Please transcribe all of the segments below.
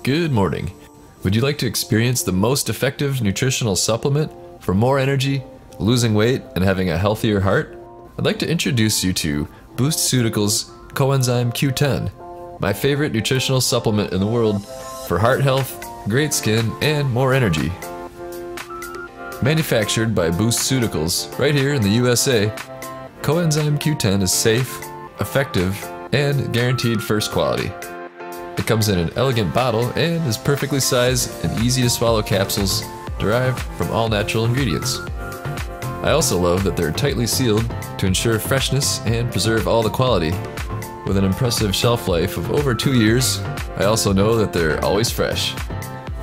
Good morning. Would you like to experience the most effective nutritional supplement for more energy, losing weight, and having a healthier heart? I'd like to introduce you to Boostceuticals Coenzyme Q10, my favorite nutritional supplement in the world for heart health, great skin, and more energy. Manufactured by Boostceuticals right here in the USA, Coenzyme Q10 is safe, effective, and guaranteed first quality. It comes in an elegant bottle and is perfectly sized and easy to swallow capsules derived from all natural ingredients. I also love that they're tightly sealed to ensure freshness and preserve all the quality. With an impressive shelf life of over 2 years, I also know that they're always fresh.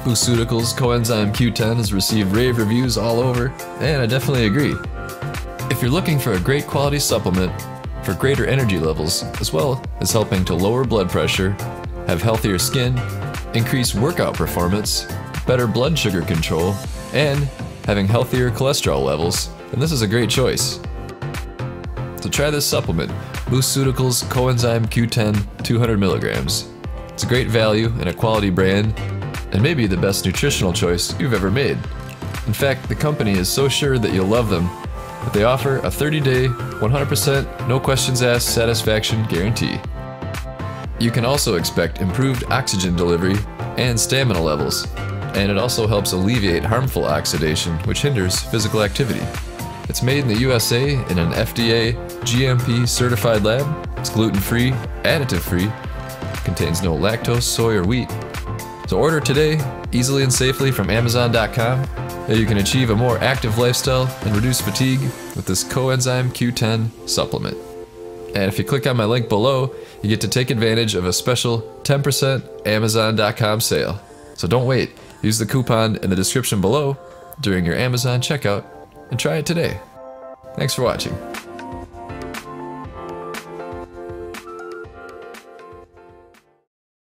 Boostceuticals Coenzyme Q10 has received rave reviews all over, and I definitely agree. If you're looking for a great quality supplement for greater energy levels, as well as helping to lower blood pressure, have healthier skin, increase workout performance, better blood sugar control, and having healthier cholesterol levels, then this is a great choice. So try this supplement, Boostceuticals Coenzyme Q10 200 milligrams. It's a great value and a quality brand, and maybe the best nutritional choice you've ever made. In fact, the company is so sure that you'll love them that they offer a 30-day, 100% no questions asked satisfaction guarantee. You can also expect improved oxygen delivery and stamina levels, and it also helps alleviate harmful oxidation, which hinders physical activity. It's made in the USA in an FDA GMP certified lab. It's gluten free, additive free, contains no lactose, soy, or wheat. So order today, easily and safely from Amazon.com, and you can achieve a more active lifestyle and reduce fatigue with this Coenzyme Q10 supplement. And if you click on my link below, you get to take advantage of a special 10% Amazon.com sale. So don't wait. Use the coupon in the description below during your Amazon checkout and try it today. Thanks for watching.